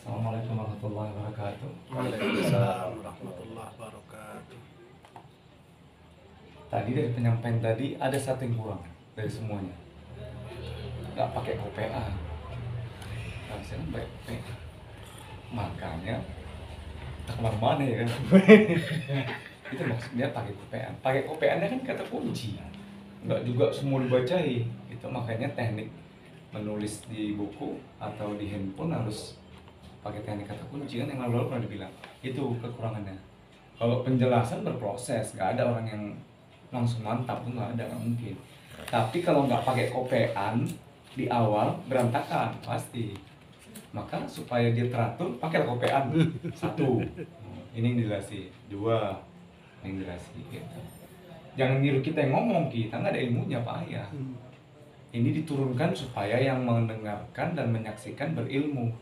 Assalamualaikum warahmatullahi wabarakatuh. Waalaikumsalam warahmatullahi wabarakatuh. Tadi dari penyampaian tadi ada satu yang kurang dari semuanya. Nggak pakai KPA. Harusnya kan pakai KPA. Makanya kita kemana-mana ya kan. Itu maksudnya pakai KPA. Pakai KPA-nya kan kata kunci. Nggak juga semua dibacain. Itu makanya teknik menulis di buku atau di handphone harus pakai teknik kata kunci, kan yang lalu-lalu pernah dibilang. Itu kekurangannya. Kalau penjelasan berproses, nggak ada orang yang langsung mantap, tuh nggak ada, nggak mungkin. Tapi kalau nggak pakai kopean di awal berantakan pasti. Maka supaya dia teratur, pakai kopean. Satu, ini yang dijelasin. Dua, yang dijelasin. Gitu. Jangan niru kita yang ngomong, kita nggak ada ilmunya, Pak ya. Ini diturunkan supaya yang mendengarkan dan menyaksikan berilmu.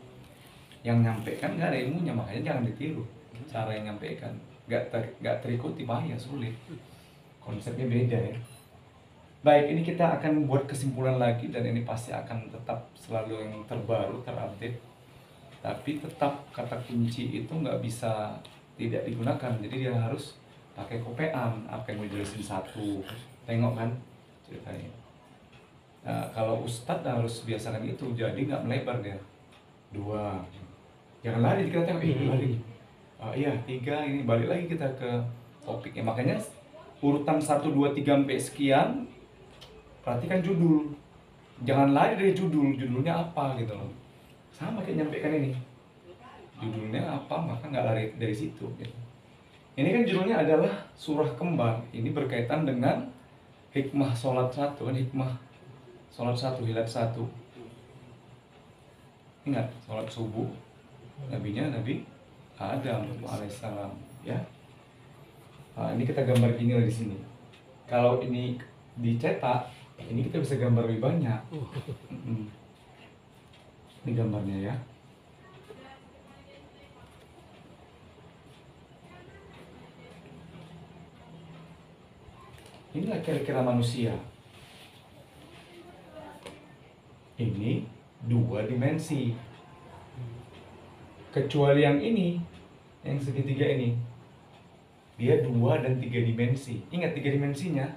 Yang nyampaikan nggak ada ilmunya, makanya jangan ditiru cara yang nyampaikan. Nggak terikuti, bahaya, sulit. Konsepnya beda ya. Baik, ini kita akan buat kesimpulan lagi dan ini pasti akan tetap selalu yang terbaru, terupdate. Tapi tetap kata kunci itu nggak bisa tidak digunakan. Jadi dia harus pakai kopean. Apa yang mau dijelasin satu, tengok kan ceritanya. Nah, kalau ustadz harus biasakan itu, jadi nggak melebar dia. Dua, jangan lari kita tengok, lari. Iya, tiga, ini balik lagi kita ke topiknya. Makanya urutan 1, 2, 3 sampai sekian, perhatikan judul. Jangan lari dari judul, judulnya apa gitu loh. Sama kayak nyampaikan ini. Judulnya apa, maka nggak lari dari situ gitu. Ini kan judulnya adalah surah kembar. Ini berkaitan dengan hikmah sholat satu, kan hikmah sholat satu, hilat satu. Ingat, sholat subuh, nabinya Nabi Adam alaihissalam, ya. Nah, ini kita gambar gini lah di sini. Kalau ini dicetak, ini kita bisa gambar lebih banyak. Ini gambarnya ya. Inilah kira-kira manusia. Ini 2 dimensi. Kecuali yang ini, yang segitiga ini, dia 2 dan 3 dimensi. Ingat 3 dimensinya?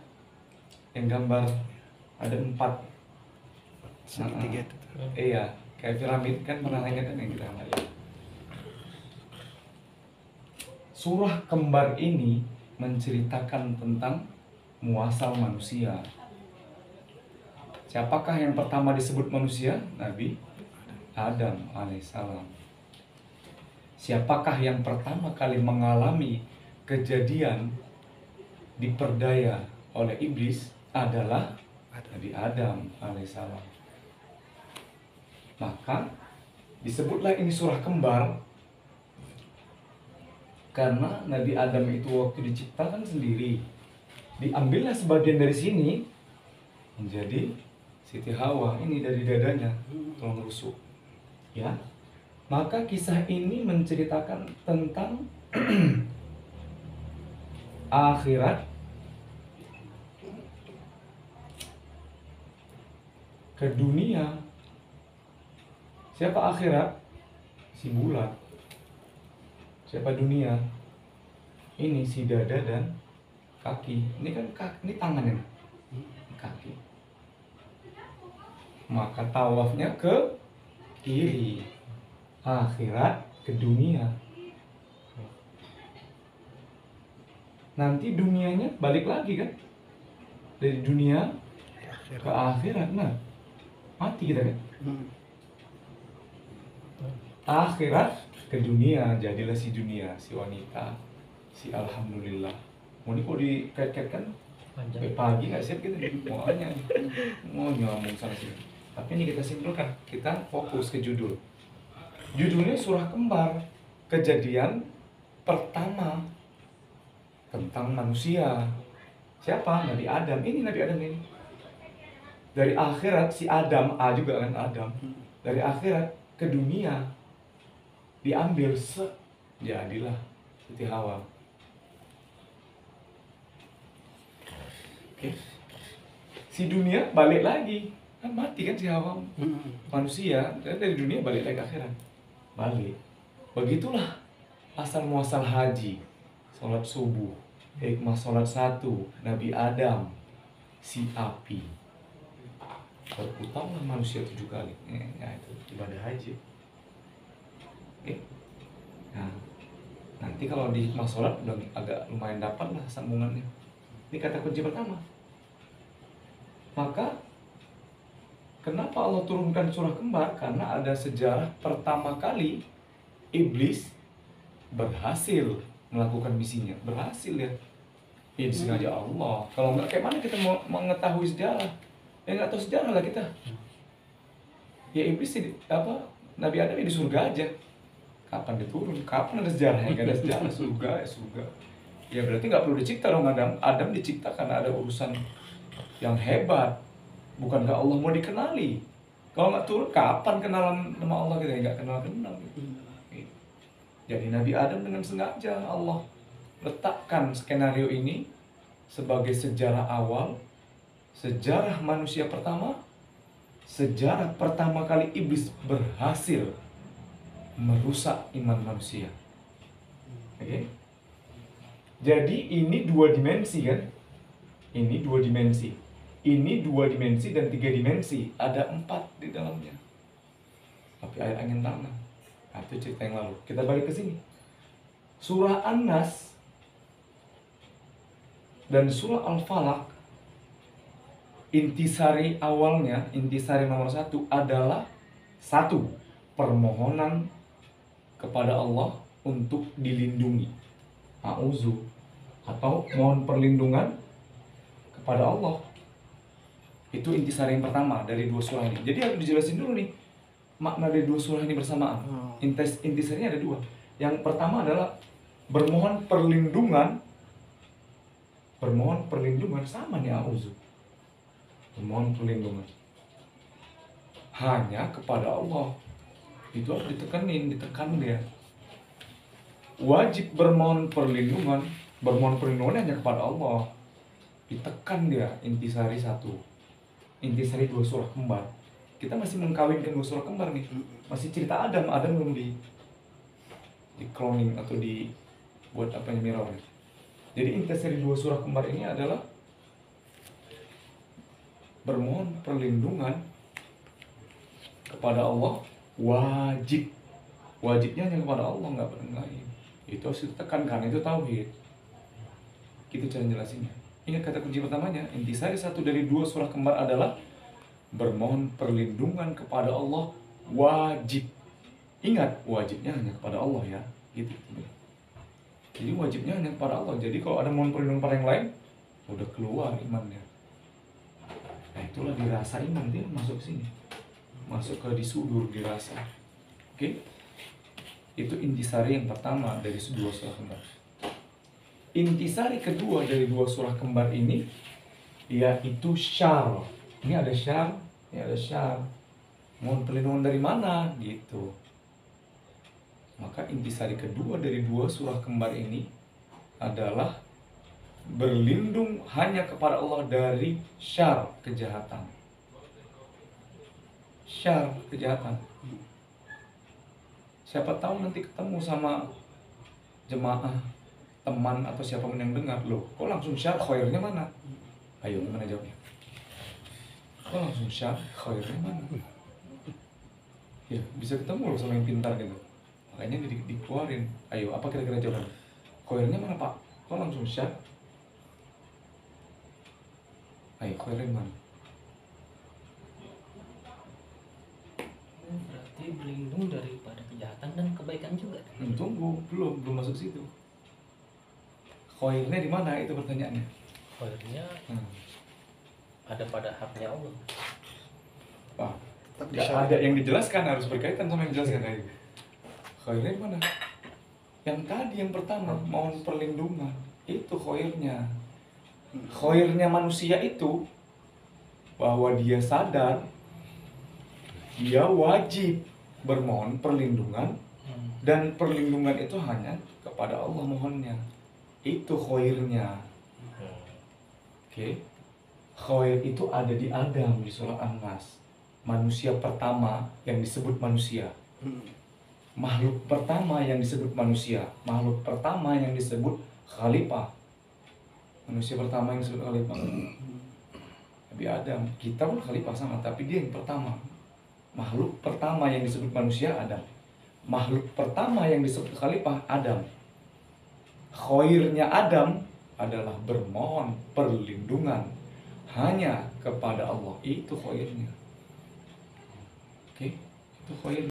Yang gambar ada 4. Segitiga itu. Iya, kayak piramid kan pernah ingat kan yang kita lihat. Surah kembar ini menceritakan tentang muasal manusia. Siapakah yang pertama disebut manusia? Nabi Adam alaihissalam. Siapakah yang pertama kali mengalami kejadian diperdaya oleh iblis? Adalah Nabi Adam alaihissalam. Maka disebutlah ini surah kembar karena Nabi Adam itu waktu diciptakan sendiri, diambillah sebagian dari sini menjadi Siti Hawa, ini dari dadanya tulang rusuk, ya. Maka kisah ini menceritakan tentang akhirat, ke dunia. Siapa akhirat? Si bulat. Siapa dunia? Ini si dada dan kaki. Ini kan kaki, ini tangannya, kaki. Maka tawafnya ke kiri, akhirat ke dunia. Nanti dunianya balik lagi kan, dari dunia ke akhirat. Nah, mati kita kan. Akhirat ke dunia, jadilah si dunia, si wanita, si alhamdulillah. Mau ini kok dikait-kaitkan sampai pagi nggak siap kita semuanya mau nyambung sana sini. Tapi ini kita simpulkan, kita fokus ke judul. Judulnya surah kembar, kejadian pertama tentang manusia. Siapa? Nabi Adam. Ini Nabi Adam ini. Dari akhirat si Adam, A juga kan Adam. Dari akhirat ke dunia diambil jadilah Siti Hawa. Oke. Si dunia balik lagi, kan mati kan si Hawa manusia, dari dunia balik lagi ke akhirat. balik. Begitulah asal muasal haji, sholat subuh, hikmah sholat 1, Nabi Adam, si api. Berputarlah manusia 7 kali. Nah, itu ibadah haji. Oke. Nah, nanti kalau di hikmah sholat udah agak lumayan dapat lah sambungannya. Ini kata kunci pertama. Maka kenapa Allah turunkan surah kembar? Karena ada sejarah pertama kali iblis berhasil melakukan misinya. Berhasil ya. Ya disengaja Allah. Kalau nggak, kayak mana kita mau mengetahui sejarah? Ya nggak tahu sejarah lah kita. Ya iblis Nabi Adam ya di surga aja. Kapan dia turun? Kapan ada sejarahnya? Nggak ada sejarah. Surga ya surga. Ya berarti nggak perlu dicipta dong Adam. Adam dicipta karena ada urusan yang hebat. Bukankah Allah mau dikenali? Kalau nggak turun, kapan kenalan sama Allah kita? Nggak kenal-kenal gitu. Jadi Nabi Adam dengan sengaja Allah letakkan skenario ini sebagai sejarah awal, sejarah manusia pertama, sejarah pertama kali iblis berhasil merusak iman manusia. Oke? Jadi ini 2 dimensi kan? Ini 2 dimensi. Ini 2 dimensi dan 3 dimensi. Ada 4 di dalamnya. Tapi air angin tanah. Nah, itu cerita yang lalu. Kita balik ke sini. Surah An-Nas dan surah Al-Falaq, intisari awalnya, intisari nomor 1 adalah 1, permohonan kepada Allah untuk dilindungi. A'udzu, atau mohon perlindungan kepada Allah. Itu intisari yang pertama dari 2 surah ini. Jadi harus dijelasin dulu nih makna dari 2 surah ini bersamaan. Intisarinya ada 2. Yang pertama adalah bermohon perlindungan. Bermohon perlindungan sama nih a'udzu. Bermohon perlindungan hanya kepada Allah. Itu harus ditekan dia. Wajib bermohon perlindungan. Bermohon perlindungan hanya kepada Allah. Ditekan dia, intisari 1. Intisari 2 surah kembar. Kita masih mengkawinkan 2 surah kembar nih. Masih cerita Adam belum di cloning atau buat apanya mirror. Jadi intisari 2 surah kembar ini adalah bermohon perlindungan kepada Allah, wajib. Wajibnya hanya kepada Allah, nggak pada yang lain. Itu harus ditekan karena itu tauhid. Gitu cara jelasinnya. Ingat kata kunci pertamanya, intisari 1 dari 2 surah kembar adalah bermohon perlindungan kepada Allah, wajib. Ingat, wajibnya hanya kepada Allah ya. Gitu. Jadi wajibnya hanya kepada Allah. Jadi kalau ada mohon perlindungan pada yang lain, udah keluar imannya. Nah itulah dirasa iman, dia masuk sini. Masuk ke disudur, dirasa. Oke? Itu intisari yang pertama dari 2 surah kembar. Intisari kedua dari 2 surah kembar ini yaitu syar. Ini ada syar, ini ada syar. Mohon perlindungan dari mana? Gitu. Maka intisari kedua dari 2 surah kembar ini adalah berlindung hanya kepada Allah dari syar, kejahatan. Syar, kejahatan. Siapa tahu nanti ketemu sama jemaah, teman atau siapapun yang dengar, loh, kok langsung syar, khairnya mana? Ayo, gimana jawabnya? Kok langsung syar, khairnya mana? Ya, bisa ketemu loh sama yang pintar gitu. Makanya dikeluarin. Ayo, apa kira-kira jawabannya? Khairnya mana Pak? Kok langsung syar? Ayo, khairnya mana? Berarti berlindung daripada kejahatan dan kebaikan juga. Tunggu, belum masuk situ. Khairnya di mana itu pertanyaannya? Khairnya ada pada haknya Allah. Wah, nggak ada yang dijelaskan, harus berkaitan sama yang dijelaskan tadi. Khairnya di mana? Yang tadi yang pertama, mohon perlindungan. Itu khairnya. Khairnya manusia itu bahwa dia sadar dia wajib bermohon perlindungan, dan perlindungan itu hanya kepada Allah mohonnya. Itu khairnya. Oke. Khair itu ada di Adam di surah An-Nas. Manusia pertama yang disebut manusia. makhluk pertama yang disebut manusia, makhluk pertama yang disebut khalifah. Manusia pertama yang disebut khalifah Nabi Adam. Kita pun khalifah sama, tapi dia yang pertama. Makhluk pertama yang disebut manusia Adam. Makhluk pertama yang disebut khalifah Adam. Khairnya Adam adalah bermohon perlindungan hanya kepada Allah. Itu khairnya. Oke, itu khair.